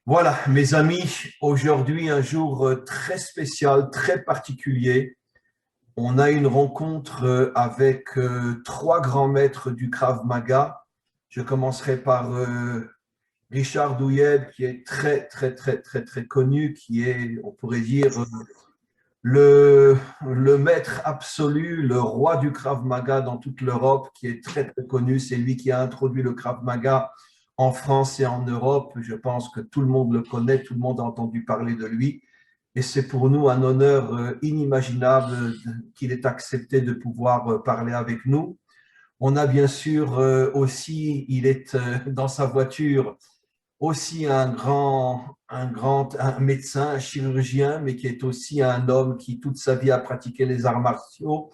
Voilà, mes amis, aujourd'hui, un jour très spécial, très particulier. On a une rencontre avec trois grands maîtres du Krav Maga. Je commencerai par Richard Douyed, qui est très, très, très, très, très connu, qui est, on pourrait dire, le maître absolu, le roi du Krav Maga dans toute l'Europe, qui est très, très connu. C'est lui qui a introduit le Krav Maga en France et en Europe. Je pense que tout le monde le connaît, tout le monde a entendu parler de lui. Et c'est pour nous un honneur inimaginable qu'il ait accepté de pouvoir parler avec nous. On a bien sûr aussi, il est dans sa voiture aussi un médecin, un chirurgien, mais qui est aussi un homme qui toute sa vie a pratiqué les arts martiaux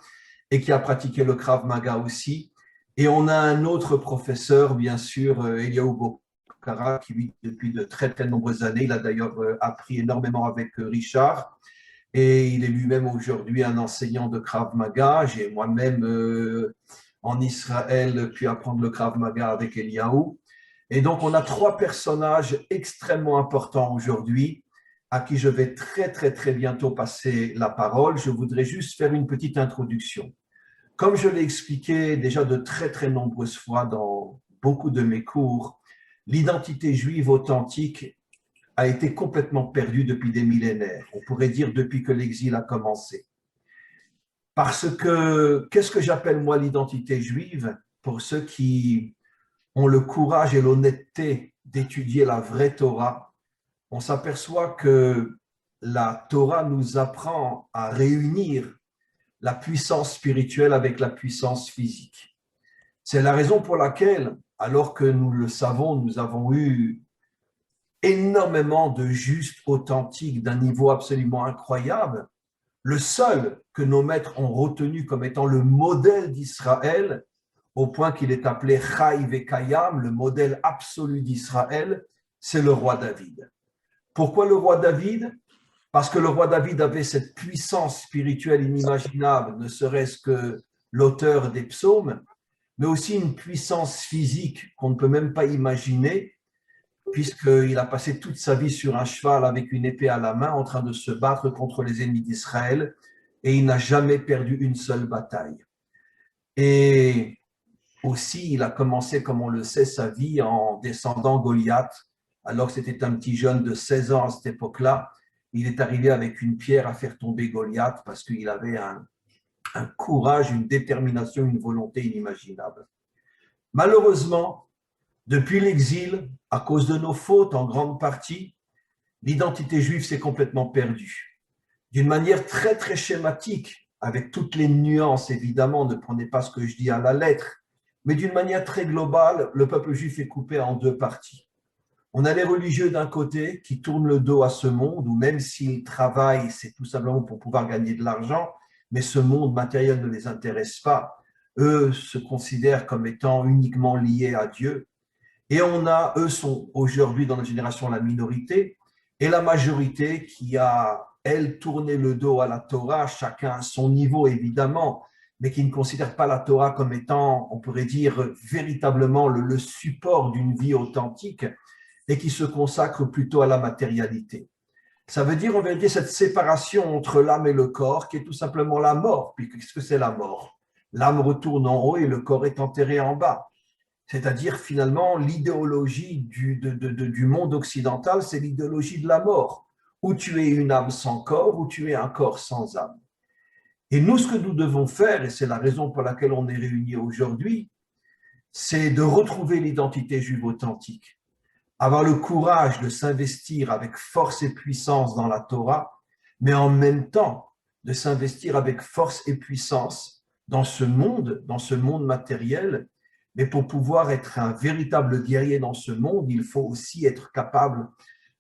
et qui a pratiqué le Krav Maga aussi. Et on a un autre professeur, bien sûr, Eliaou Bokara, qui vit depuis de très, très nombreuses années. Il a d'ailleurs appris énormément avec Richard. Et il est lui-même aujourd'hui un enseignant de Krav Maga. J'ai moi-même en Israël pu apprendre le Krav Maga avec Eliaou. Et donc, on a trois personnages extrêmement importants aujourd'hui à qui je vais très, très, très bientôt passer la parole. Je voudrais juste faire une petite introduction. Comme je l'ai expliqué déjà de très, très nombreuses fois dans beaucoup de mes cours, l'identité juive authentique a été complètement perdue depuis des millénaires. On pourrait dire depuis que l'exil a commencé. Parce que, qu'est-ce que j'appelle moi l'identité juive? Pour ceux qui ont le courage et l'honnêteté d'étudier la vraie Torah, on s'aperçoit que la Torah nous apprend à réunir la puissance spirituelle avec la puissance physique. C'est la raison pour laquelle, alors que nous le savons, nous avons eu énormément de justes authentiques d'un niveau absolument incroyable, le seul que nos maîtres ont retenu comme étant le modèle d'Israël, au point qu'il est appelé Chai Vekayam, le modèle absolu d'Israël, c'est le roi David. Pourquoi le roi David? Parce que le roi David avait cette puissance spirituelle inimaginable, ne serait-ce que l'auteur des psaumes, mais aussi une puissance physique qu'on ne peut même pas imaginer, puisqu'il a passé toute sa vie sur un cheval avec une épée à la main en train de se battre contre les ennemis d'Israël, et il n'a jamais perdu une seule bataille. Et aussi, il a commencé, comme on le sait, sa vie en descendant Goliath, alors que c'était un petit jeune de 16 ans à cette époque-là. Il est arrivé avec une pierre à faire tomber Goliath parce qu'il avait un courage, une détermination, une volonté inimaginable. Malheureusement, depuis l'exil, à cause de nos fautes en grande partie, l'identité juive s'est complètement perdue. D'une manière très, très schématique, avec toutes les nuances, évidemment, ne prenez pas ce que je dis à la lettre, mais d'une manière très globale, le peuple juif est coupé en deux parties. On a les religieux d'un côté qui tournent le dos à ce monde, où même s'ils travaillent, c'est tout simplement pour pouvoir gagner de l'argent, mais ce monde matériel ne les intéresse pas. Eux se considèrent comme étant uniquement liés à Dieu. Et on a, eux sont aujourd'hui dans notre génération la minorité, et la majorité qui a, elle, tourné le dos à la Torah, chacun à son niveau évidemment, mais qui ne considère pas la Torah comme étant, on pourrait dire, véritablement le support d'une vie authentique, et qui se consacre plutôt à la matérialité. Ça veut dire, en vérité, cette séparation entre l'âme et le corps, qui est tout simplement la mort. Puis qu'est-ce que c'est la mort? L'âme retourne en haut et le corps est enterré en bas. C'est-à-dire, finalement, l'idéologie du monde occidental, c'est l'idéologie de la mort, où tu es une âme sans corps, où tu es un corps sans âme. Et nous, ce que nous devons faire, et c'est la raison pour laquelle on est réunis aujourd'hui, c'est de retrouver l'identité juive authentique, avoir le courage de s'investir avec force et puissance dans la Torah, mais en même temps de s'investir avec force et puissance dans ce monde matériel. Mais pour pouvoir être un véritable guerrier dans ce monde, il faut aussi être capable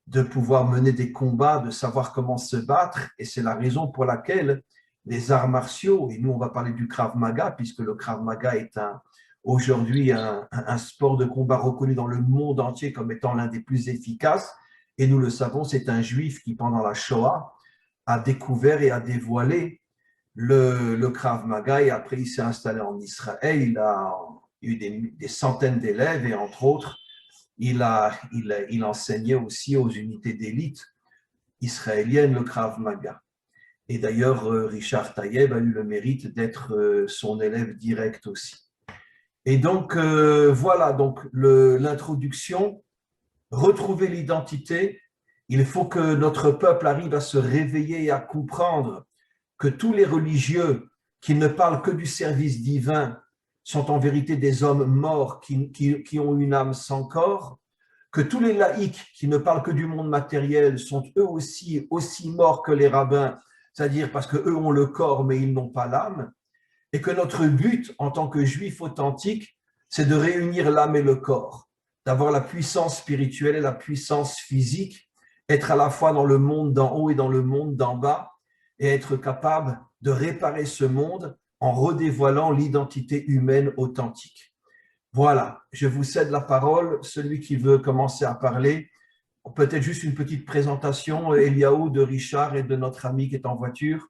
de pouvoir mener des combats, de savoir comment se battre. Et c'est la raison pour laquelle les arts martiaux, et nous on va parler du Krav Maga, puisque le Krav Maga est aujourd'hui un sport de combat reconnu dans le monde entier comme étant l'un des plus efficaces. Et nous le savons, c'est un juif qui, pendant la Shoah, a découvert et a dévoilé le Krav Maga. Et après, il s'est installé en Israël. Il a eu des centaines d'élèves et entre autres, il enseignait aussi aux unités d'élite israéliennes le Krav Maga. Et d'ailleurs, Richard Taïeb a eu le mérite d'être son élève direct aussi. Et donc, voilà, donc l'introduction, retrouver l'identité. Il faut que notre peuple arrive à se réveiller et à comprendre que tous les religieux qui ne parlent que du service divin sont en vérité des hommes morts qui ont une âme sans corps, que tous les laïcs qui ne parlent que du monde matériel sont eux aussi morts que les rabbins, c'est-à-dire parce qu'eux ont le corps mais ils n'ont pas l'âme, et que notre but en tant que juifs authentiques, c'est de réunir l'âme et le corps, d'avoir la puissance spirituelle et la puissance physique, être à la fois dans le monde d'en haut et dans le monde d'en bas, et être capable de réparer ce monde en redévoilant l'identité humaine authentique. Voilà, je vous cède la parole. Celui qui veut commencer à parler, peut-être juste une petite présentation, Eliaou, de Richard et de notre ami qui est en voiture.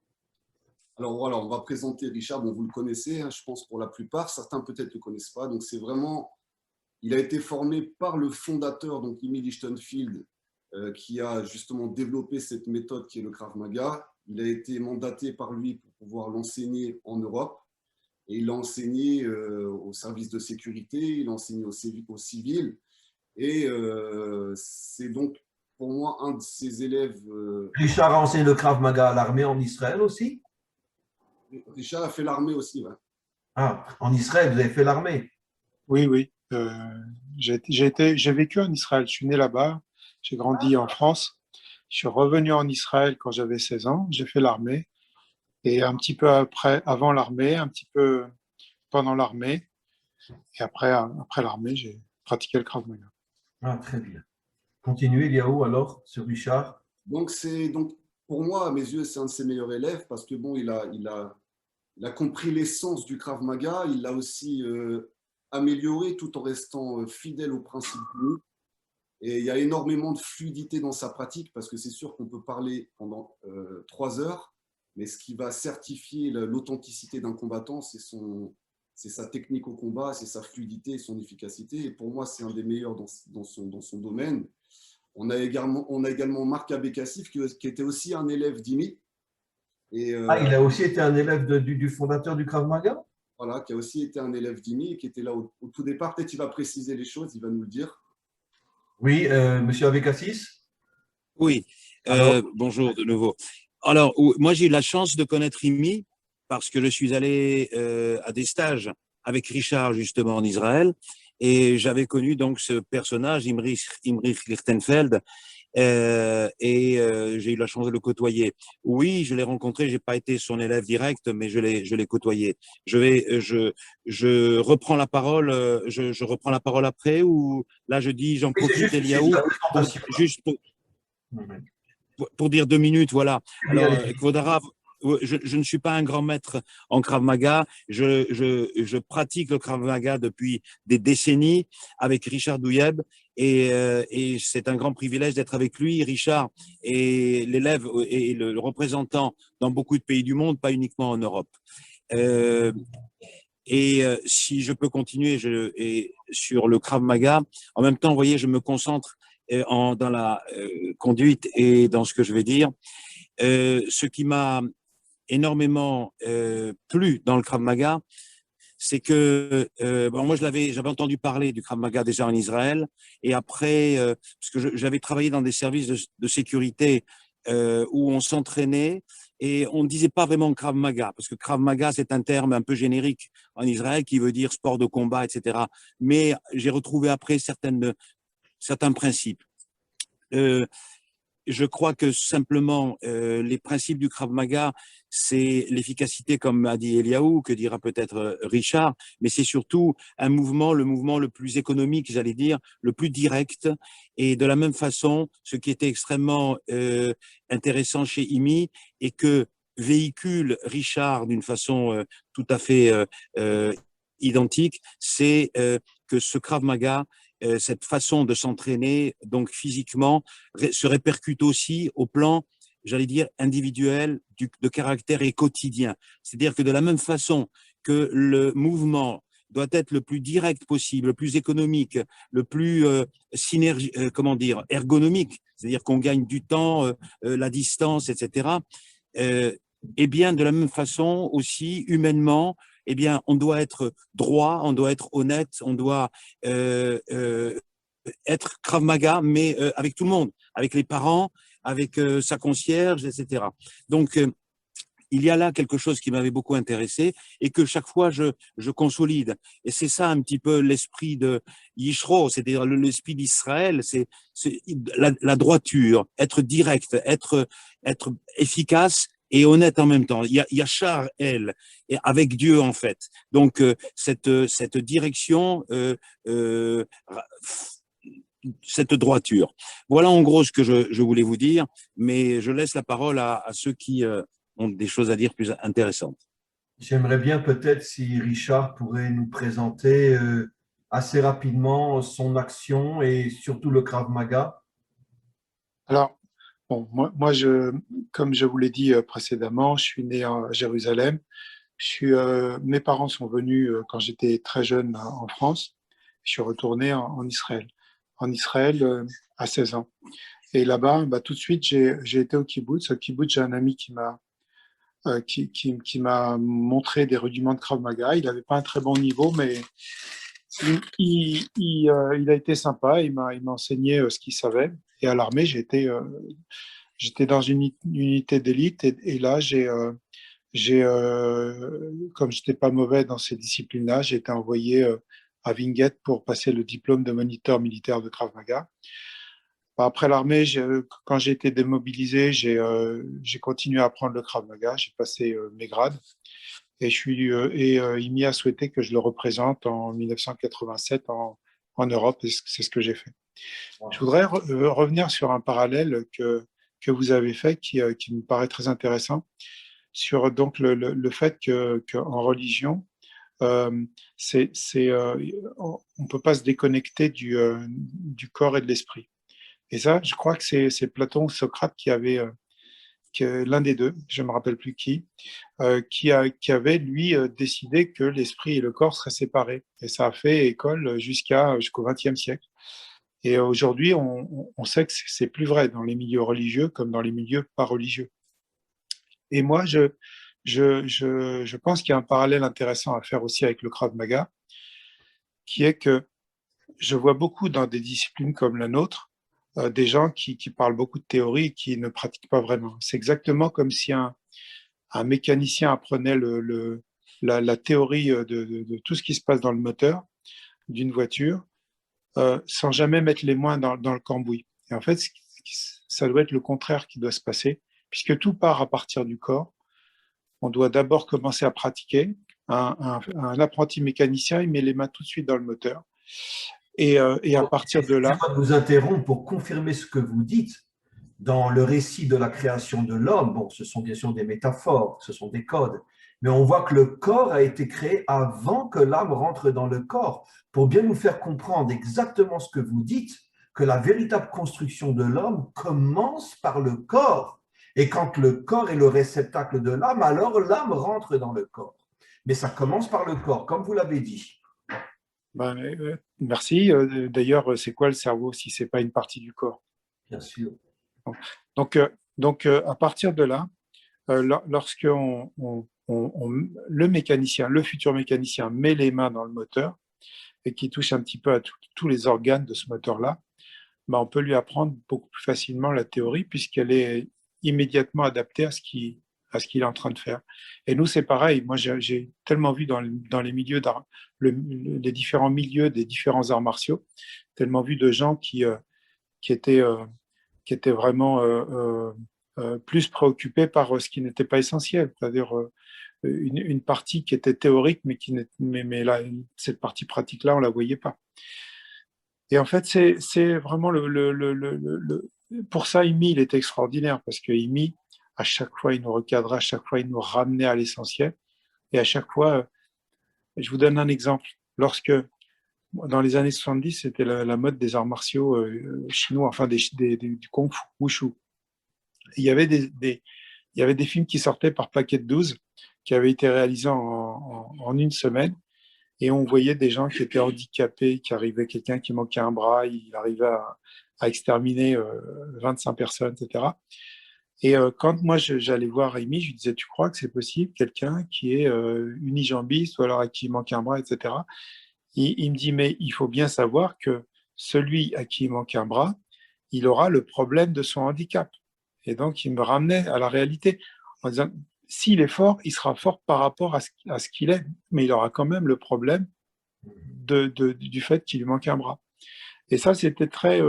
Alors voilà, on va présenter Richard. Bon, vous le connaissez, hein, je pense pour la plupart. Certains peut-être ne le connaissent pas. Donc c'est vraiment, il a été formé par le fondateur, donc Emil Lichtenfield, qui a justement développé cette méthode qui est le Krav Maga. Il a été mandaté par lui pour pouvoir l'enseigner en Europe. Et il l'a enseigné au service de sécurité, il l'a enseigné aux civils. Et c'est donc pour moi un de ses élèves. Richard a enseigné le Krav Maga à l'armée en Israël aussi. Richard a fait l'armée aussi. Ouais. Ah, en Israël, vous avez fait l'armée. Oui, oui. J'ai vécu en Israël. Je suis né là-bas. J'ai grandi en France. Je suis revenu en Israël quand j'avais 16 ans. J'ai fait l'armée. Et un petit peu après, avant l'armée, un petit peu pendant l'armée. Et après l'armée, j'ai pratiqué le Krav Maga. Ah, très bien. Continuez, Eliaou, alors, sur Richard. Donc, pour moi, à mes yeux, c'est un de ses meilleurs élèves parce que bon, il a compris l'essence du Krav Maga. Il l'a aussi amélioré tout en restant fidèle aux principes. Et il y a énormément de fluidité dans sa pratique parce que c'est sûr qu'on peut parler pendant 3 heures, mais ce qui va certifier l'authenticité d'un combattant, c'est sa technique au combat, c'est sa fluidité, son efficacité. Et pour moi, c'est un des meilleurs dans son domaine. On a également Marc Abécassif qui était aussi un élève d'Imi. Il a aussi été un élève du fondateur du Krav Maga. Voilà, qui a aussi été un élève d'Imi et qui était là au tout départ. Peut-être il va préciser les choses, il va nous le dire. Oui, monsieur Abécassis. Oui, bonjour de nouveau. Alors, moi, j'ai eu la chance de connaître Imi parce que je suis allé à des stages avec Richard, justement, en Israël. Et j'avais connu donc ce personnage, Imrich Lichtenfeld, j'ai eu la chance de le côtoyer. Oui, je l'ai rencontré, j'ai pas été son élève direct, mais je l'ai côtoyé. Je reprends la parole, je reprends la parole après ou là je dis j'en profite, Eliaou, juste pour dire 2 minutes, voilà. Alors, Kvodarav, je ne suis pas un grand maître en Krav Maga. Je pratique le Krav Maga depuis des décennies avec Richard Douyeb et c'est un grand privilège d'être avec lui. Richard est l'élève et le représentant dans beaucoup de pays du monde, pas uniquement en Europe. Si je peux continuer sur le Krav Maga, en même temps, vous voyez, je me concentre dans la conduite et dans ce que je vais dire. Ce qui m'a énormément plu dans le Krav Maga, c'est que moi j'avais entendu parler du Krav Maga déjà en Israël et après parce que j'avais travaillé dans des services de sécurité où on s'entraînait et on ne disait pas vraiment Krav Maga parce que Krav Maga c'est un terme un peu générique en Israël qui veut dire sport de combat, etc. Mais j'ai retrouvé après certains principes. Je crois que simplement les principes du Krav Maga, c'est l'efficacité, comme a dit Eliaou, que dira peut-être Richard, mais c'est surtout le mouvement le plus économique, j'allais dire, le plus direct. Et de la même façon, ce qui était extrêmement intéressant chez IMI et que véhicule Richard d'une façon tout à fait identique, c'est que ce Krav Maga, cette façon de s'entraîner, donc physiquement, se répercute aussi au plan, j'allais dire, individuel, de caractère et quotidien. C'est-à-dire que de la même façon que le mouvement doit être le plus direct possible, le plus économique, le plus ergonomique, c'est-à-dire qu'on gagne du temps, la distance, etc. Et bien, de la même façon aussi, humainement, eh bien, on doit être droit, on doit être honnête, on doit être Krav Maga, mais avec tout le monde, avec les parents, avec sa concierge, etc. Donc, il y a là quelque chose qui m'avait beaucoup intéressé et que chaque fois je consolide. Et c'est ça un petit peu l'esprit de Yishro, c'est-à-dire l'esprit d'Israël, c'est la droiture, être direct, être efficace et honnête en même temps. Il y a Char, elle, et avec Dieu en fait. Donc cette direction, cette droiture. Voilà en gros ce que je voulais vous dire, mais je laisse la parole à ceux qui ont des choses à dire plus intéressantes. J'aimerais bien peut-être si Richard pourrait nous présenter assez rapidement son action et surtout le Krav Maga. Alors, bon, moi comme je vous l'ai dit précédemment, je suis né à Jérusalem. Mes parents sont venus quand j'étais très jeune en France. Je suis retourné en Israël. En Israël à 16 ans. Et là-bas, bah, tout de suite, j'ai été au kibbutz. Au kibbutz, j'ai un ami qui m'a montré des rudiments de Krav Maga. Il n'avait pas un très bon niveau, mais il a été sympa. Il m'a enseigné ce qu'il savait. Et à l'armée, j'étais dans une unité d'élite. Et là, comme je n'étais pas mauvais dans ces disciplines-là, j'ai été envoyé à Vinguet pour passer le diplôme de moniteur militaire de Krav Maga. Après l'armée, quand j'ai été démobilisé, j'ai continué à apprendre le Krav Maga. J'ai passé mes grades il m'y a souhaité que je le représente en 1987 en Europe. Et c'est ce que j'ai fait. Wow. Je voudrais revenir sur un parallèle que vous avez fait qui me paraît très intéressant sur donc le fait qu'en religion, on ne peut pas se déconnecter du corps et de l'esprit. Et ça, je crois que c'est Platon ou Socrate qui avait, l'un des deux, je ne me rappelle plus qui avait, lui, décidé que l'esprit et le corps seraient séparés. Et ça a fait école jusqu'au XXe siècle. Et aujourd'hui, on sait que c'est plus vrai dans les milieux religieux comme dans les milieux pas religieux. Et moi, je pense qu'il y a un parallèle intéressant à faire aussi avec le Krav Maga, qui est que je vois beaucoup dans des disciplines comme la nôtre, des gens qui parlent beaucoup de théorie et qui ne pratiquent pas vraiment. C'est exactement comme si un mécanicien apprenait la théorie de tout ce qui se passe dans le moteur d'une voiture sans jamais mettre les mains dans le cambouis. Et en fait, ça doit être le contraire qui doit se passer, puisque tout part à partir du corps. On doit d'abord commencer à pratiquer. Un apprenti mécanicien, il met les mains tout de suite dans le moteur. Et à partir de là… Je vous interromps pour confirmer ce que vous dites. Dans le récit de la création de l'homme, bon, ce sont bien sûr des métaphores, ce sont des codes, mais on voit que le corps a été créé avant que l'âme rentre dans le corps, pour bien nous faire comprendre exactement ce que vous dites, que la véritable construction de l'homme commence par le corps. Et quand le corps est le réceptacle de l'âme, alors l'âme rentre dans le corps. Mais ça commence par le corps, comme vous l'avez dit. Merci. D'ailleurs, c'est quoi le cerveau si ce n'est pas une partie du corps? Bien sûr. Donc, à partir de là, lorsque le futur mécanicien met les mains dans le moteur et qui touche un petit peu à tous les organes de ce moteur-là, on peut lui apprendre beaucoup plus facilement la théorie puisqu'elle est immédiatement adaptée à ce qu'il est en train de faire. Et nous, c'est pareil. Moi, j'ai tellement vu dans les milieux les différents milieux des différents arts martiaux, tellement vu de gens qui étaient vraiment plus préoccupés par ce qui n'était pas essentiel, c'est-à-dire une partie qui était théorique, mais là, cette partie pratique-là, on ne la voyait pas. Et en fait, c'est vraiment pour ça, Imi, il était extraordinaire, parce que Imi, à chaque fois, il nous recadrait, à chaque fois, il nous ramenait à l'essentiel. Et à chaque fois, je vous donne un exemple. Lorsque, dans les années 70, c'était la mode des arts martiaux chinois, enfin du Kung Fu, Wushu. Il y avait des films qui sortaient par paquet de 12, qui avaient été réalisés en une semaine. et on voyait des gens qui étaient handicapés, qui arrivaient, quelqu'un qui manquait un bras, il arrivait à exterminer 25 personnes, etc. Et quand moi j'allais voir Rémi, je lui disais, tu crois que c'est possible, quelqu'un qui est unijambiste ou alors à qui il manque un bras, etc. Il me dit, mais il faut bien savoir que celui à qui il manque un bras, il aura le problème de son handicap. Et donc, il me ramenait à la réalité en disant, s'il est fort, il sera fort par rapport à ce qu'il est, mais il aura quand même le problème du fait qu'il lui manque un bras. Et ça, c'était très,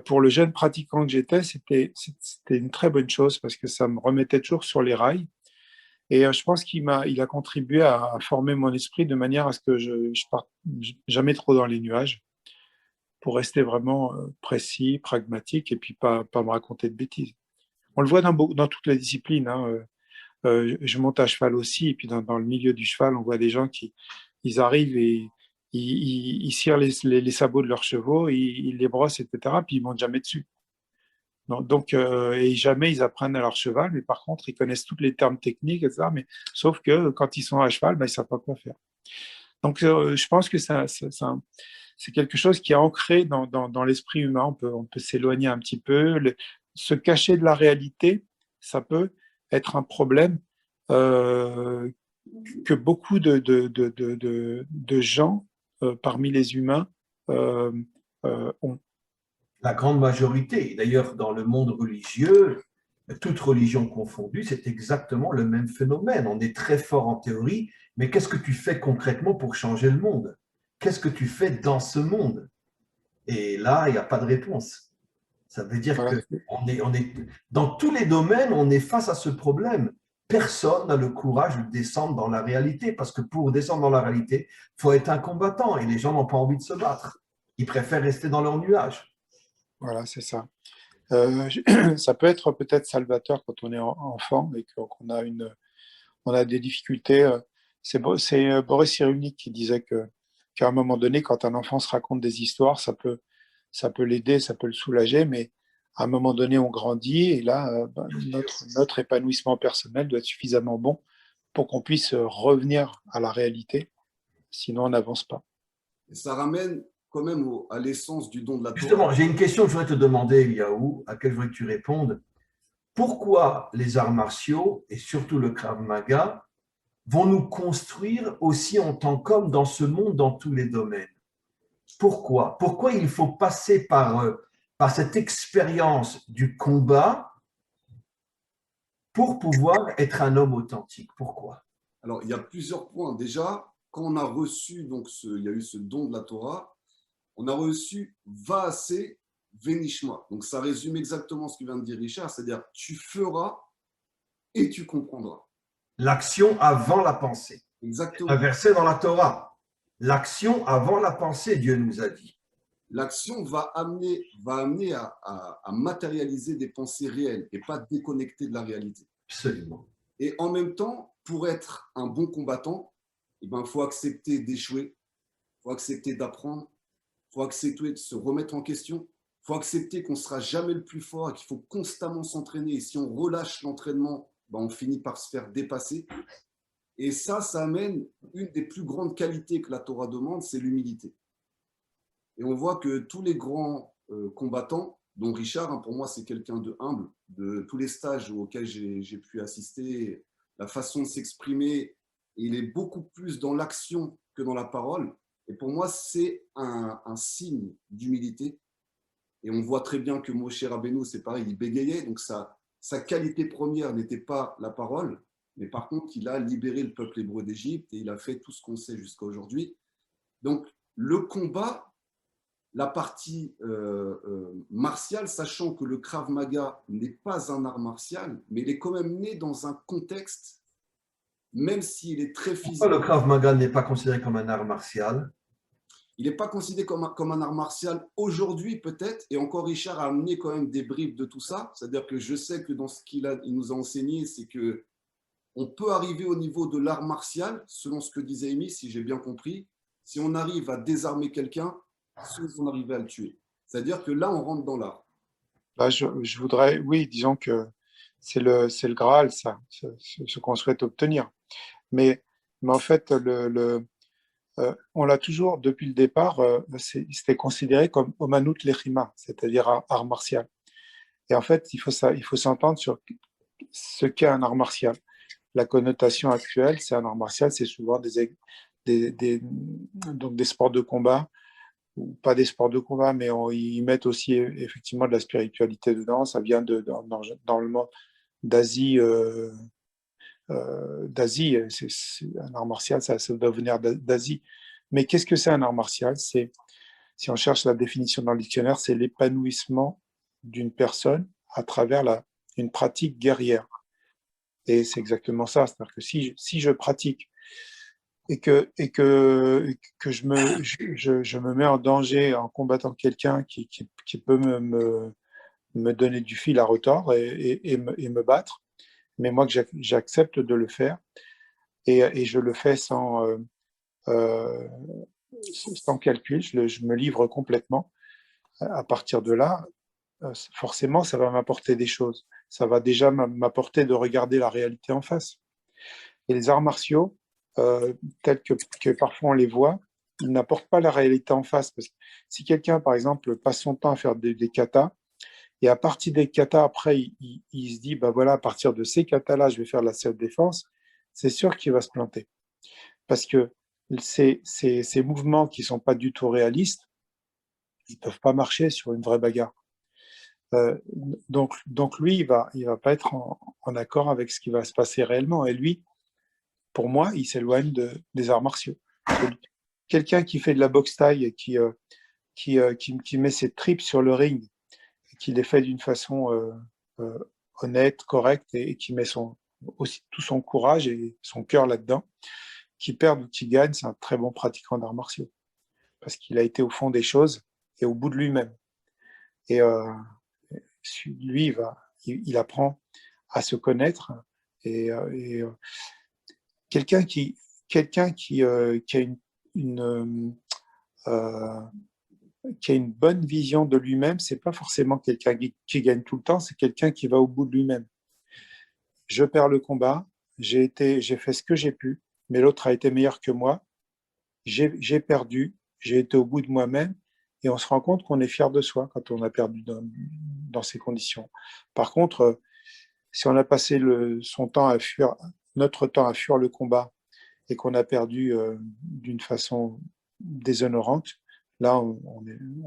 pour le jeune pratiquant que j'étais, c'était une très bonne chose parce que ça me remettait toujours sur les rails. Et je pense il a contribué à former mon esprit de manière à ce que je ne parte jamais trop dans les nuages pour rester vraiment précis, pragmatique et puis pas me raconter de bêtises. On le voit dans toutes les disciplines. Hein. Je monte à cheval aussi, et puis dans le milieu du cheval, on voit des gens qui ils arrivent et ils cirent les sabots de leurs chevaux, ils les brossent, etc., puis ils ne montent jamais dessus. Donc, et jamais ils apprennent à leur cheval, mais par contre, ils connaissent tous les termes techniques, etc., mais sauf que quand ils sont à cheval, ben, ils ne savent pas quoi faire. Donc, je pense que c'est quelque chose qui est ancré dans l'esprit humain. On peut s'éloigner un petit peu. Se cacher de la réalité, ça peut être un problème que beaucoup de gens parmi les humains ont. La grande majorité, d'ailleurs dans le monde religieux, toute religion confondue, c'est exactement le même phénomène. On est très fort en théorie, mais qu'est-ce que tu fais concrètement pour changer le monde? Qu'est-ce que tu fais dans ce monde? Et là, il n'y a pas de réponse. Ça veut dire Voilà. que dans tous les domaines, on est face à ce problème. Personne n'a le courage de descendre dans la réalité, parce que pour descendre dans la réalité, il faut être un combattant, et les gens n'ont pas envie de se battre. Ils préfèrent rester dans leur nuage. Voilà, c'est ça. Ça peut être peut-être salvateur quand on est enfant et on a des difficultés. C'est Boris Cyrulnik qui disait qu'à un moment donné, quand un enfant se raconte des histoires, ça peut l'aider, ça peut le soulager, mais à un moment donné, on grandit et là, notre épanouissement personnel doit être suffisamment bon pour qu'on puisse revenir à la réalité, sinon on n'avance pas. Et ça ramène quand même à l'essence du don de la Torah. Justement, j'ai une question que je voudrais te demander, Eliaou, à laquelle je voudrais que tu répondes. Pourquoi les arts martiaux, et surtout le Krav Maga, vont nous construire aussi en tant qu'hommes dans ce monde, dans tous les domaines? Pourquoi? Pourquoi il faut passer par cette expérience du combat pour pouvoir être un homme authentique? Pourquoi? Alors, il y a plusieurs points. Déjà, quand on a reçu, donc il y a eu ce don de la Torah, on a reçu Vaaseh Venishma. Donc, ça résume exactement ce que vient de dire Richard, c'est-à-dire tu feras et tu comprendras. L'action avant la pensée. Exactement. Un verset dans la Torah. L'action avant la pensée, Dieu nous a dit. L'action va amener à matérialiser des pensées réelles et pas déconnecter de la réalité. Absolument. Et en même temps, pour être un bon combattant, il faut accepter d'échouer, il faut accepter d'apprendre, il faut accepter de se remettre en question, il faut accepter qu'on ne sera jamais le plus fort et qu'il faut constamment s'entraîner. Et si on relâche l'entraînement, on finit par se faire dépasser. Et ça amène une des plus grandes qualités que la Torah demande, c'est l'humilité. Et on voit que tous les grands combattants, dont Richard, pour moi, c'est quelqu'un de humble, de tous les stages auxquels j'ai pu assister, la façon de s'exprimer, il est beaucoup plus dans l'action que dans la parole. Et pour moi, c'est un signe d'humilité. Et on voit très bien que Moshe Rabbeinu, c'est pareil, il bégayait, donc sa qualité première n'était pas la parole, mais par contre, il a libéré le peuple hébreu d'Égypte et il a fait tout ce qu'on sait jusqu'à aujourd'hui. Donc, le combat, la partie martiale, sachant que le Krav Maga n'est pas un art martial, mais il est quand même né dans un contexte, même s'il est très physique. Pourquoi le Krav Maga n'est pas considéré comme un art martial? Il n'est pas considéré comme un art martial aujourd'hui peut-être, et encore Richard a amené quand même des bribes de tout ça, c'est-à-dire que je sais que dans ce il nous a enseigné, c'est que on peut arriver au niveau de l'art martial, selon ce que disait Amy, si j'ai bien compris, si on arrive à désarmer quelqu'un, sans on arrive à le tuer. C'est-à-dire que là, on rentre dans l'art. Là, je voudrais, oui, disons que c'est le Graal, ça, ce qu'on souhaite obtenir. Mais en fait, on l'a toujours, depuis le départ, c'était considéré comme Omanut Lechima, c'est-à-dire un art martial. Et en fait, il faut s'entendre sur ce qu'est un art martial. La connotation actuelle, c'est un art martial, c'est souvent donc des sports de combat, ou pas des sports de combat, mais ils mettent aussi effectivement de la spiritualité dedans. Ça vient dans le monde d'Asie. C'est un art martial, ça doit venir d'Asie. Mais qu'est-ce que c'est un art martial? C'est, si on cherche la définition dans le dictionnaire, c'est l'épanouissement d'une personne à travers une pratique guerrière. Et c'est exactement ça. C'est-à-dire que si je pratique et que je me mets en danger en combattant quelqu'un qui peut me donner du fil à retordre et me battre, mais moi que j'accepte de le faire et je le fais euh, sans calcul, je me livre complètement. À partir de là, forcément, ça va m'apporter des choses. Ça va déjà m'apporter de regarder la réalité en face. Et les arts martiaux, tels que parfois on les voit, ils n'apportent pas la réalité en face. Parce que si quelqu'un, par exemple, passe son temps à faire des katas, et à partir des katas, après, il se dit, bah voilà, à partir de ces katas-là, je vais faire de la self-défense, c'est sûr qu'il va se planter. Parce que ces mouvements qui ne sont pas du tout réalistes, ils ne peuvent pas marcher sur une vraie bagarre. Euh, donc lui, il va pas être en accord avec ce qui va se passer réellement. Et lui, pour moi, il s'éloigne des arts martiaux. Quelqu'un qui fait de la boxe thaï et qui met ses tripes sur le ring, et qui les fait d'une façon euh, honnête, correcte, et qui met aussi tout son courage et son cœur là-dedans, qui perd ou qui gagne, c'est un très bon pratiquant d'arts martiaux. Parce qu'il a été au fond des choses et au bout de lui-même. Et lui, il apprend à se connaître. Et quelqu'un qui a euh, qui a une bonne vision de lui-même, c'est pas forcément quelqu'un qui gagne tout le temps, c'est quelqu'un qui va au bout de lui-même. Je perds le combat, j'ai fait ce que j'ai pu, mais l'autre a été meilleur que moi. J'ai perdu, j'ai été au bout de moi-même, et on se rend compte qu'on est fier de soi quand on a perdu dans ces conditions. Par contre, si on a passé notre temps à fuir le combat et qu'on a perdu d'une façon déshonorante, là, on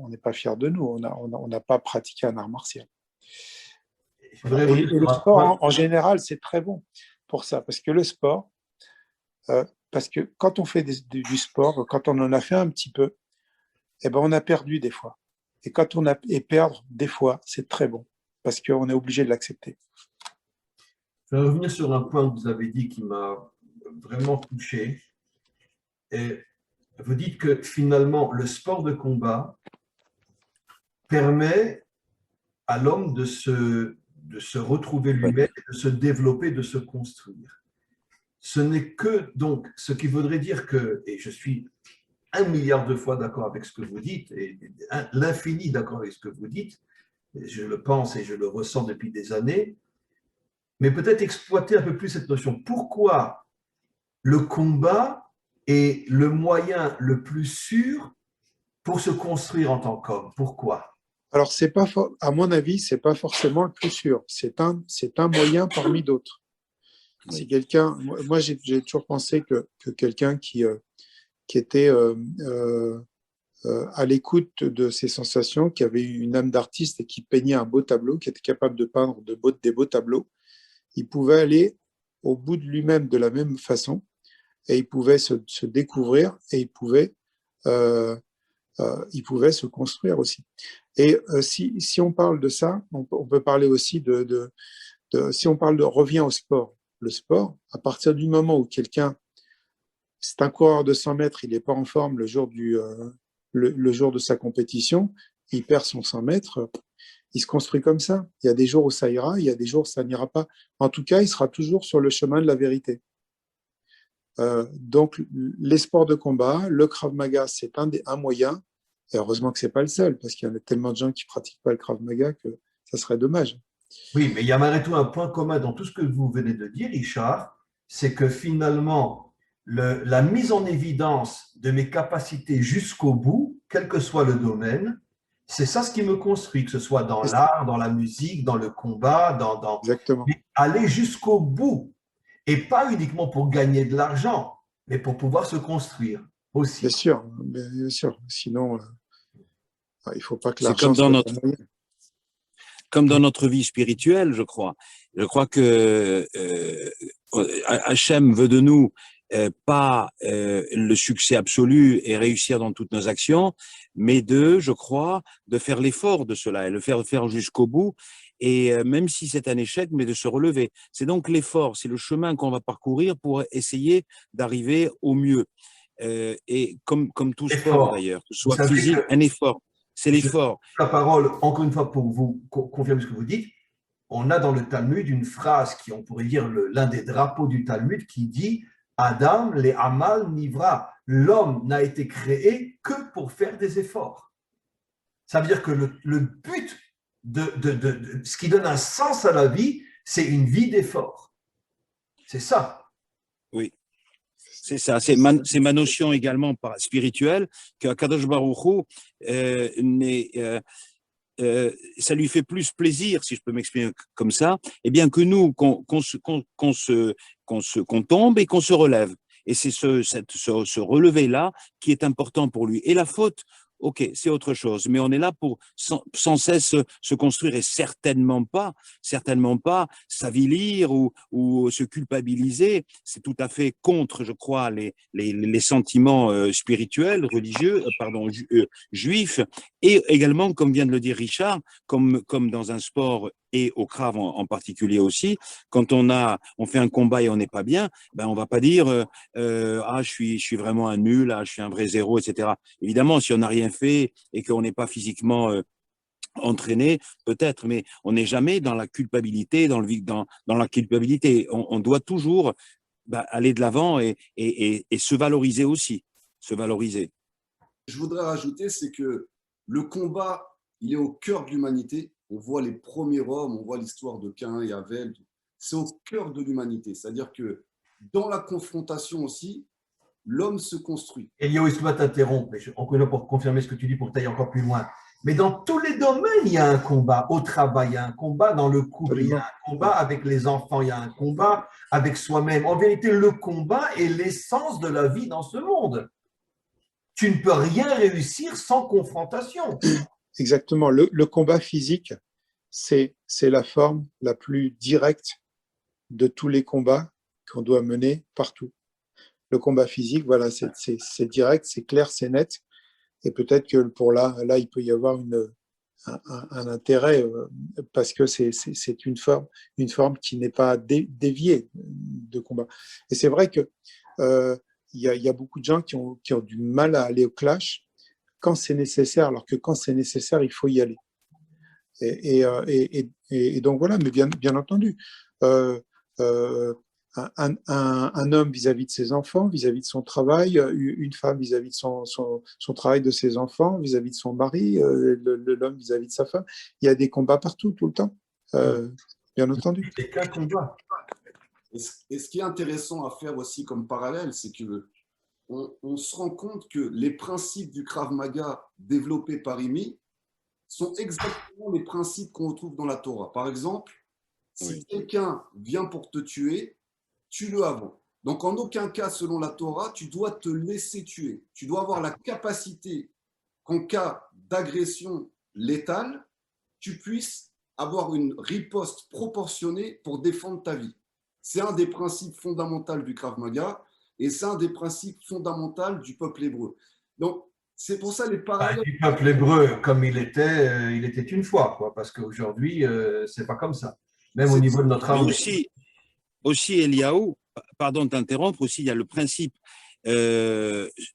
n'est pas fier de nous. On n'a pas pratiqué un art martial. Je voudrais Et revenir le sur un sport, point. en général, c'est très bon pour ça. Parce que le sport, parce que quand on fait du sport, quand on en a fait un petit peu, eh ben, on a perdu des fois. Et perdre, des fois, c'est très bon. Parce qu'on est obligé de l'accepter. Je vais revenir sur un point que vous avez dit qui m'a vraiment touché. Et vous dites que finalement, le sport de combat permet à l'homme de se retrouver Ouais. lui-même, de se développer, de se construire. Ce n'est que, donc, ce qui voudrait dire que, et je suis 1 milliard de fois d'accord avec ce que vous dites, et l'infini d'accord avec ce que vous dites, et je le pense et je le ressens depuis des années, mais peut-être exploiter un peu plus cette notion. Pourquoi le combat est le moyen le plus sûr pour se construire en tant qu'homme? Pourquoi? Alors, à mon avis, c'est pas forcément le plus sûr. C'est un moyen parmi d'autres. Si quelqu'un, moi, j'ai toujours pensé que quelqu'un qui était à l'écoute de ses sensations, qui avait une âme d'artiste et qui peignait un beau tableau, qui était capable de peindre des beaux tableaux, il pouvait aller au bout de lui-même de la même façon et il pouvait se découvrir et il pouvait se construire aussi. Et si on parle de ça, on peut parler aussi si on parle revient au sport. Le sport, à partir du moment où quelqu'un, c'est un coureur de 100 mètres, il n'est pas en forme le jour de sa compétition, il perd son 100 mètres, il se construit comme ça. Il y a des jours où ça ira, il y a des jours où ça n'ira pas. En tout cas, il sera toujours sur le chemin de la vérité. Donc, les sports de combat, le Krav Maga, c'est un moyen. Et heureusement que ce n'est pas le seul, parce qu'il y en a tellement de gens qui ne pratiquent pas le Krav Maga que ça serait dommage. Oui, mais il y a malgré tout un point commun dans tout ce que vous venez de dire, Richard, c'est que finalement, la mise en évidence de mes capacités jusqu'au bout, quel que soit le domaine, c'est ça ce qui me construit, que ce soit dans l'art, dans la musique, dans le combat, Exactement. aller jusqu'au bout. Et pas uniquement pour gagner de l'argent, mais pour pouvoir se construire aussi. Bien sûr, bien sûr. Sinon, il ne faut pas que C'est l'argent soit un moyen. comme dans notre vie spirituelle, je crois. Je crois que Hachem veut de nous pas le succès absolu et réussir dans toutes nos actions, mais je crois, de faire l'effort de cela et le faire jusqu'au bout. Et même si c'est un échec, mais de se relever. C'est donc l'effort, c'est le chemin qu'on va parcourir pour essayer d'arriver au mieux. Et comme tout sport d'ailleurs, que ce soit physique, un effort. C'est l'effort. La parole, encore une fois, pour vous confirmer ce que vous dites, on a dans le Talmud une phrase qui, on pourrait dire, l'un des drapeaux du Talmud qui dit Adam, les Amal Nivra, l'homme n'a été créé que pour faire des efforts. Ça veut dire que le but de ce qui donne un sens à la vie, c'est une vie d'effort. C'est ça. Oui. C'est ça, c'est ma notion également spirituelle, que Kadosh Baruch Hu ça lui fait plus plaisir, si je peux m'exprimer comme ça, eh bien que nous, qu'on tombe et qu'on se relève. Et c'est ce relever-là qui est important pour lui. Et la faute, ok, c'est autre chose, mais on est là pour sans cesse se construire et certainement pas s'avilir ou se culpabiliser. C'est tout à fait contre, je crois, les sentiments spirituels, religieux, juifs, et également, comme vient de le dire Richard, comme dans un sport et au Krav en particulier aussi, quand on fait un combat et on n'est pas bien, ben on va pas dire je suis vraiment un nul, je suis un vrai zéro, etc. Évidemment, si on n'a rien fait et qu'on n'est pas physiquement entraîné, peut-être, mais on n'est jamais dans la culpabilité, dans la culpabilité. On doit toujours aller de l'avant et se valoriser aussi, se valoriser. Je voudrais rajouter, c'est que le combat, il est au cœur de l'humanité. On voit les premiers hommes, on voit l'histoire de Caïn et Abel. C'est au cœur de l'humanité. C'est-à-dire que dans la confrontation aussi, l'homme se construit. Elio, excuse-moi de t'interrompre, encore une fois pour confirmer ce que tu dis, pour tailler encore plus loin. Mais dans tous les domaines, il y a un combat. Au travail, il y a un combat. Dans le couple, il y a un combat. Avec les enfants, il y a un combat. Avec soi-même. En vérité, le combat est l'essence de la vie dans ce monde. Tu ne peux rien réussir sans confrontation. Exactement. Le combat physique, c'est la forme la plus directe de tous les combats qu'on doit mener partout. Le combat physique, voilà, c'est direct, c'est clair, c'est net. Et peut-être que pour là, il peut y avoir un intérêt parce que c'est une forme qui n'est pas déviée de combat. Et c'est vrai que il y a beaucoup de gens qui ont du mal à aller au clash quand c'est nécessaire, alors que quand c'est nécessaire, il faut y aller. Et donc voilà, mais bien entendu, un homme vis-à-vis de ses enfants, vis-à-vis de son travail, une femme vis-à-vis de son travail, de ses enfants, vis-à-vis de son mari, l'homme vis-à-vis de sa femme. Il y a des combats partout, tout le temps, bien entendu. C'est qu'un combat. Et ce qui est intéressant à faire aussi comme parallèle, c'est que on se rend compte que les principes du Krav Maga développés par Imi sont exactement les principes qu'on retrouve dans la Torah. Par exemple, si quelqu'un vient pour te tuer, tue-le avant. Donc, en aucun cas, selon la Torah, tu dois te laisser tuer. Tu dois avoir la capacité qu'en cas d'agression létale, tu puisses avoir une riposte proportionnée pour défendre ta vie. C'est un des principes fondamentaux du Krav Maga et c'est un des principes fondamentaux du peuple hébreu. Donc, c'est pour ça les parallèles. Du peuple hébreu, comme il était une fois, quoi, parce qu'aujourd'hui, c'est pas comme ça. Même au niveau de notre armée. Aussi, Eliaou, pardon de t'interrompre, aussi, il y a le principe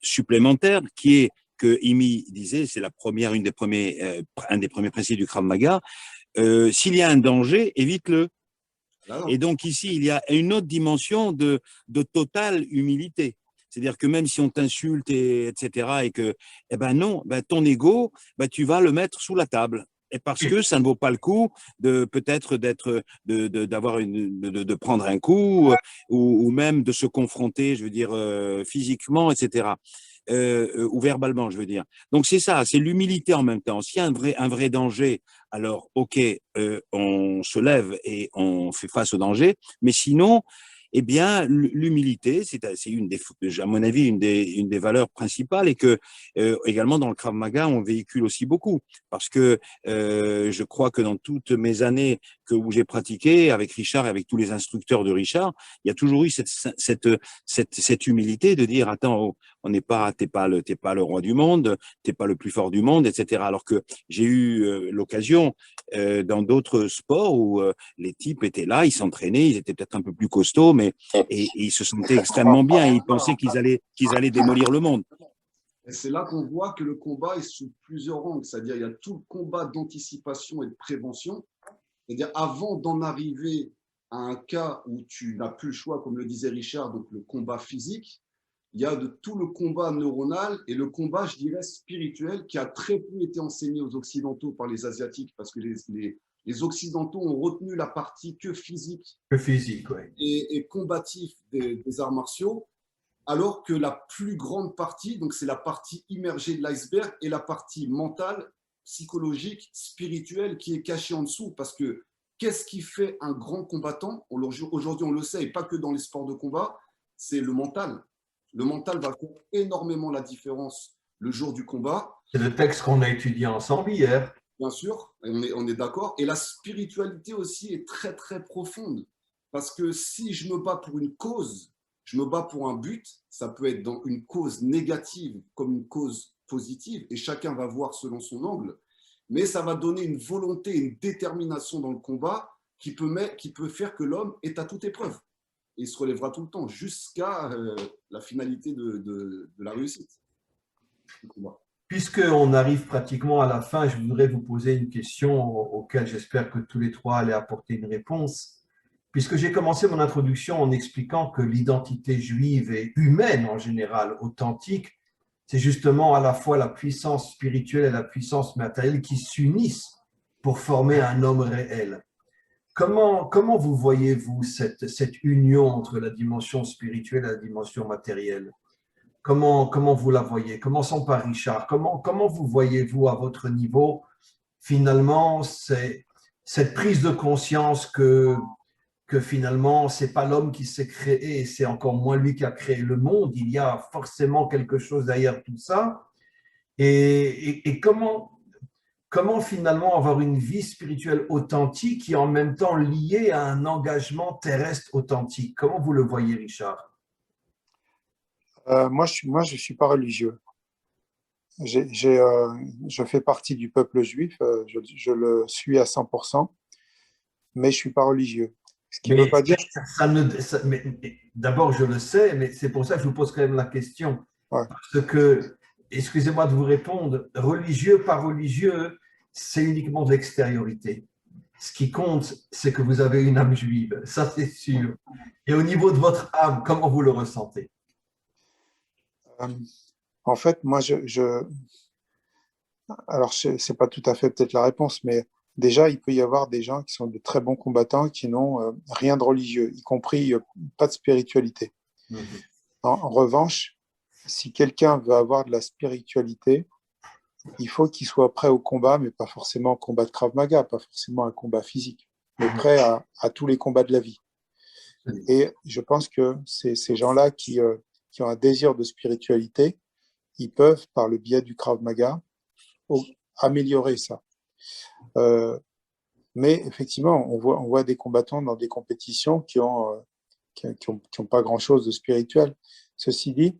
supplémentaire qui est que Imi disait, c'est un des premiers principes du Krav Maga, s'il y a un danger, évite-le. Et donc ici, il y a une autre dimension de totale humilité. C'est-à-dire que même si on t'insulte, etc., et que, non, ton ego, tu vas le mettre sous la table. Et parce que ça ne vaut pas le coup de peut-être de prendre un coup ou même de se confronter, je veux dire, physiquement, etc. Ou verbalement, je veux dire. Donc c'est ça, c'est l'humilité en même temps. S'il y a un vrai danger, alors ok, on se lève et on fait face au danger, mais sinon, eh bien, l'humilité, c'est à mon avis, une des valeurs principales et que également dans le Krav Maga, on véhicule aussi beaucoup. Parce que je crois que dans toutes mes années où j'ai pratiqué avec Richard et avec tous les instructeurs de Richard, il y a toujours eu cette humilité de dire, attends, oh, t'es pas le roi du monde, t'es pas le plus fort du monde, etc. Alors que j'ai eu l'occasion dans d'autres sports où les types étaient là, ils s'entraînaient, ils étaient peut-être un peu plus costauds, mais et ils se sentaient extrêmement bien. Et ils pensaient qu'ils allaient démolir le monde. Et c'est là qu'on voit que le combat est sous plusieurs angles, c'est-à-dire il y a tout le combat d'anticipation et de prévention, c'est-à-dire avant d'en arriver à un cas où tu n'as plus le choix, comme le disait Richard, donc le combat physique, il y a de tout le combat neuronal et le combat, je dirais, spirituel qui a très peu été enseigné aux Occidentaux par les Asiatiques parce que les Occidentaux ont retenu la partie que physique, ouais. et combatif des arts martiaux, alors que la plus grande partie, donc c'est la partie immergée de l'iceberg et la partie mentale, psychologique, spirituelle qui est cachée en dessous parce que qu'est-ce qui fait un grand combattant? Aujourd'hui, on le sait, et pas que dans les sports de combat, c'est le mental. Le mental va faire énormément la différence le jour du combat. C'est le texte qu'on a étudié ensemble hier. Bien sûr, on est d'accord. Et la spiritualité aussi est très, très profonde. Parce que si je me bats pour une cause, je me bats pour un but, ça peut être dans une cause négative comme une cause positive, et chacun va voir selon son angle, mais ça va donner une volonté, une détermination dans le combat qui peut faire que l'homme est à toute épreuve. Et il se relèvera tout le temps jusqu'à la finalité de la réussite du combat. Puisqu'on arrive pratiquement à la fin, je voudrais vous poser une question auquel j'espère que tous les trois allez apporter une réponse. Puisque j'ai commencé mon introduction en expliquant que l'identité juive et humaine en général, authentique, c'est justement à la fois la puissance spirituelle et la puissance matérielle qui s'unissent pour former un homme réel. Comment vous voyez-vous cette union entre la dimension spirituelle et la dimension matérielle? Comment vous la voyez? Commençons par Richard. Comment vous voyez-vous à votre niveau, finalement, cette prise de conscience que finalement, ce n'est pas l'homme qui s'est créé, c'est encore moins lui qui a créé le monde. Il y a forcément quelque chose derrière tout ça. Et comment finalement avoir une vie spirituelle authentique et en même temps liée à un engagement terrestre authentique? Comment vous le voyez, Richard? Moi, je suis pas religieux. Je fais partie du peuple juif, je le suis à 100%, mais je suis pas religieux. Ce qui ne veut pas dire… D'abord, je le sais, mais c'est pour ça que je vous pose quand même la question. Ouais. Parce que, excusez-moi de vous répondre, religieux, pas religieux, c'est uniquement de l'extériorité. Ce qui compte, c'est que vous avez une âme juive, ça c'est sûr. Et au niveau de votre âme, comment vous le ressentez? En fait, moi, alors, c'est pas tout à fait peut-être la réponse, mais déjà, il peut y avoir des gens qui sont de très bons combattants qui n'ont rien de religieux, y compris pas de spiritualité. En revanche, si quelqu'un veut avoir de la spiritualité, il faut qu'il soit prêt au combat, mais pas forcément au combat de Krav Maga, pas forcément un combat physique, mais prêt à tous les combats de la vie. Et je pense que ces gens-là qui ont un désir de spiritualité, ils peuvent, par le biais du Krav Maga, améliorer ça. Mais effectivement, on voit des combattants dans des compétitions qui ont pas grand-chose de spirituel. Ceci dit,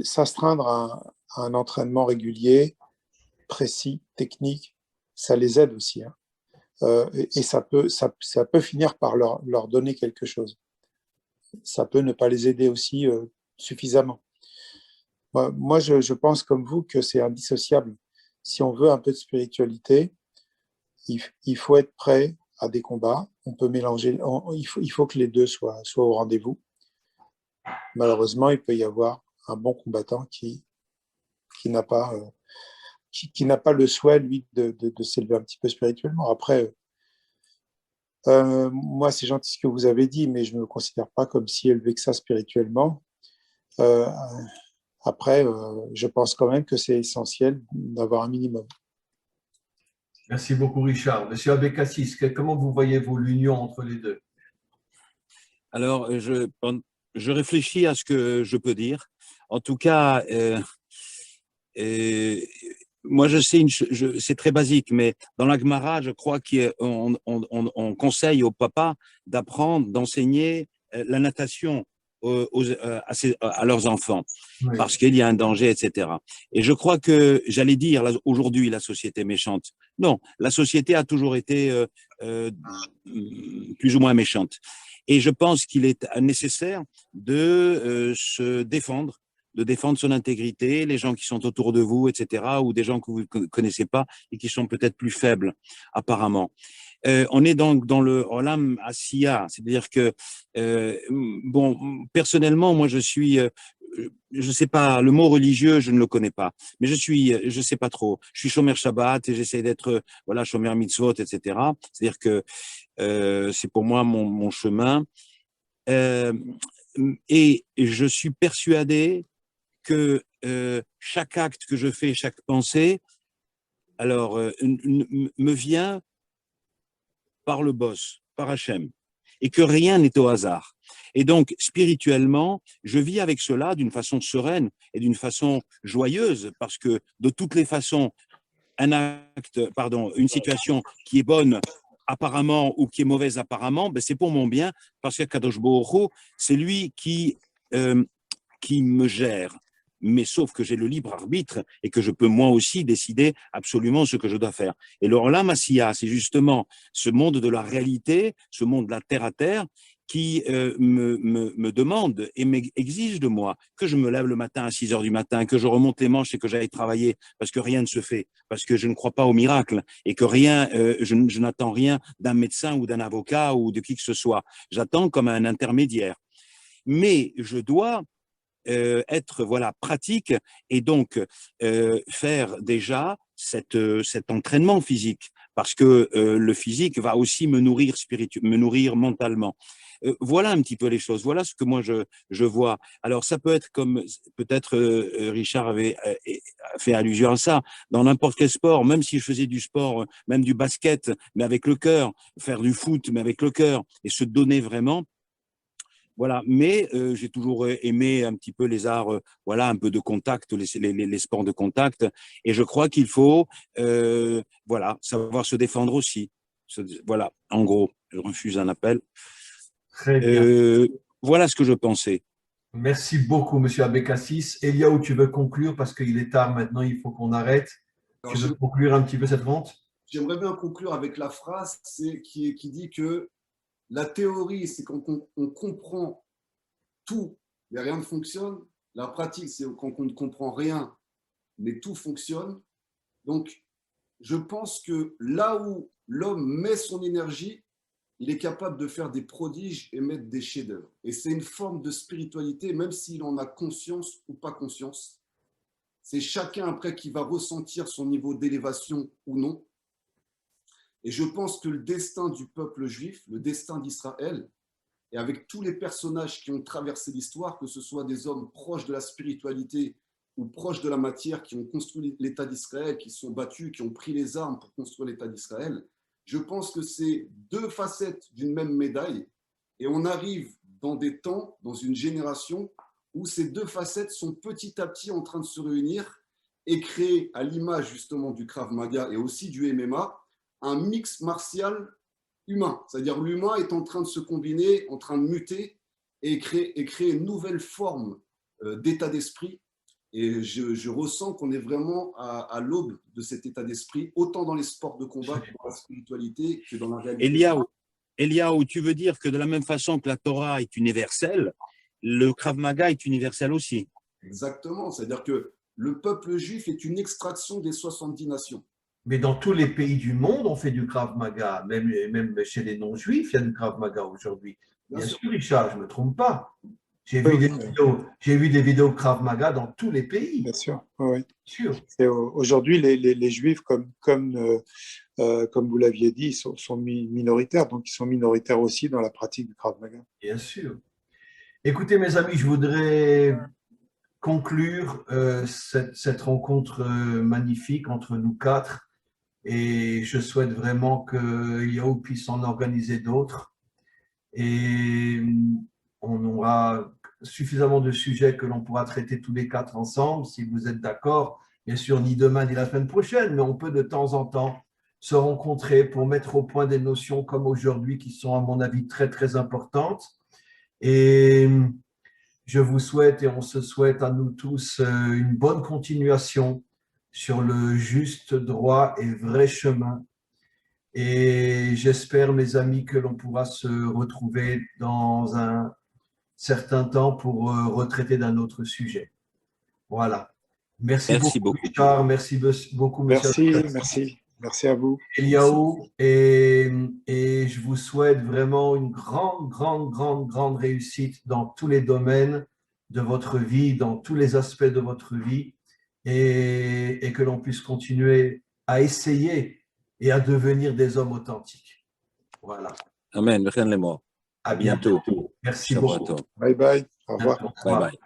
s'astreindre à un entraînement régulier, précis, technique, ça les aide aussi. Hein. Et ça peut finir par leur donner quelque chose. Ça peut ne pas les aider aussi suffisamment. Moi, je pense comme vous que c'est indissociable. Si on veut un peu de spiritualité, il faut être prêt à des combats. On peut mélanger. Il faut que les deux soient au rendez-vous. Malheureusement, il peut y avoir un bon combattant qui n'a pas qui n'a pas le souhait, lui, de s'élever un petit peu spirituellement. Après, moi, c'est gentil ce que vous avez dit, mais je ne me considère pas comme si élevé que ça spirituellement. Euh, Après, je pense quand même que c'est essentiel d'avoir un minimum. Merci beaucoup, Richard. Monsieur Abécassis, comment vous voyez-vous l'union entre les deux? Alors, je réfléchis à ce que je peux dire. En tout cas, moi, je sais, c'est très basique, mais dans la Gemara, je crois qu'on conseille au papa d'apprendre, d'enseigner la natation à leurs enfants, Oui. parce qu'il y a un danger, etc. Et je crois que, j'allais dire, aujourd'hui, la société est méchante. Non, la société a toujours été plus ou moins méchante. Et je pense qu'il est nécessaire de se défendre, de défendre son intégrité, les gens qui sont autour de vous, etc., ou des gens que vous ne connaissez pas et qui sont peut-être plus faibles, apparemment. On est donc dans le Olam Asiya, c'est-à-dire que, bon, personnellement, moi, je sais pas, le mot religieux, je ne le connais pas, mais je sais pas trop. Je suis Shomer Shabbat et j'essaie d'être, voilà, Shomer Mitzvot, etc. C'est-à-dire que c'est pour moi mon chemin. Et je suis persuadé que chaque acte que je fais, chaque pensée, alors, me vient par le boss, par Hachem, et que rien n'est au hasard. Et donc, spirituellement, je vis avec cela d'une façon sereine et d'une façon joyeuse, parce que de toutes les façons, une situation qui est bonne apparemment ou qui est mauvaise apparemment, ben c'est pour mon bien, parce que Kadosh Baruch Hu, c'est lui qui me gère. Mais sauf que j'ai le libre arbitre et que je peux moi aussi décider absolument ce que je dois faire. Et le Olam Asiya, c'est justement ce monde de la réalité, ce monde de la terre à terre, qui me demande et m'exige de moi que je me lève le matin à 6 heures du matin, que je remonte les manches et que j'aille travailler, parce que rien ne se fait, parce que je ne crois pas au miracle et que rien, je n'attends rien d'un médecin ou d'un avocat ou de qui que ce soit. J'attends comme un intermédiaire. Mais je dois être voilà pratique et donc faire déjà cet entraînement physique, parce que le physique va aussi me nourrir me nourrir mentalement. Voilà un petit peu les choses. Voilà ce que moi je vois. Alors ça peut être comme peut-être Richard avait fait allusion à ça dans n'importe quel sport. Même si je faisais du sport, même du basket, mais avec le cœur, faire du foot, mais avec le cœur, et se donner vraiment. Voilà, mais j'ai toujours aimé un petit peu les arts, voilà, un peu de contact, les sports de contact. Et je crois qu'il faut, voilà, savoir se défendre aussi. Voilà, en gros, je refuse un appel. Très bien. Voilà ce que je pensais. Merci beaucoup, Monsieur Abécassis. Eliaou, tu veux conclure parce qu'il est tard maintenant, il faut qu'on arrête. Alors, Tu veux conclure un petit peu cette vente? j'aimerais bien conclure avec la phrase qui dit que la théorie, c'est quand on comprend tout, mais rien ne fonctionne. La pratique, c'est quand on ne comprend rien, mais tout fonctionne. Donc, je pense que là où l'homme met son énergie, il est capable de faire des prodiges et mettre des chefs-d'œuvre. Et c'est une forme de spiritualité, même s'il en a conscience ou pas conscience. C'est chacun après qui va ressentir son niveau d'élévation ou non. Et je pense que le destin du peuple juif, le destin d'Israël, et avec tous les personnages qui ont traversé l'histoire, que ce soit des hommes proches de la spiritualité ou proches de la matière, qui ont construit l'État d'Israël, qui se sont battus, qui ont pris les armes pour construire l'État d'Israël, je pense que c'est deux facettes d'une même médaille. Et on arrive dans des temps, dans une génération, où ces deux facettes sont petit à petit en train de se réunir et créer, à l'image justement du Krav Maga et aussi du MMA, un mix martial humain. C'est-à-dire l'humain est en train de se combiner, en train de muter et créer une nouvelle forme d'état d'esprit. Et je ressens qu'on est vraiment à l'aube de cet état d'esprit, autant dans les sports de combat que dans la spiritualité que dans la réalité. Eliaou, tu veux dire que de la même façon que la Torah est universelle, le Krav Maga est universel aussi? Exactement. C'est-à-dire que le peuple juif est une extraction des 70 nations. Mais dans tous les pays du monde, on fait du Krav Maga. Même chez les non-juifs, il y a du Krav Maga aujourd'hui. Bien sûr, Richard, je ne me trompe pas. J'ai Oui, vu des vidéos Krav Maga dans tous les pays. bien sûr. Oui. Sûr. Aujourd'hui, les Juifs, comme vous l'aviez dit, sont minoritaires, donc ils sont minoritaires aussi dans la pratique du Krav Maga. Bien sûr. Écoutez, mes amis, je voudrais conclure cette rencontre magnifique entre nous quatre et je souhaite vraiment que Yahoo puisse en organiser d'autres et on aura suffisamment de sujets que l'on pourra traiter tous les quatre ensemble si vous êtes d'accord. Bien sûr, ni demain ni la semaine prochaine, mais on peut de temps en temps se rencontrer pour mettre au point des notions comme aujourd'hui qui sont à mon avis très très importantes. Et je vous souhaite et on se souhaite à nous tous une bonne continuation sur le juste, droit et vrai chemin. Et j'espère, mes amis, que l'on pourra se retrouver dans un certain temps pour retraiter d'un autre sujet. Voilà. Merci Merci beaucoup, beaucoup. Richard. Merci beaucoup, monsieur Merci à vous. Eliaou. Et je vous souhaite vraiment une grande réussite dans tous les domaines de votre vie, dans tous les aspects de votre vie, et que l'on puisse continuer à essayer et à devenir des hommes authentiques. Voilà. Amen. À À bientôt. Merci beaucoup. Bye bye. Au revoir. Bientôt. Bye bye.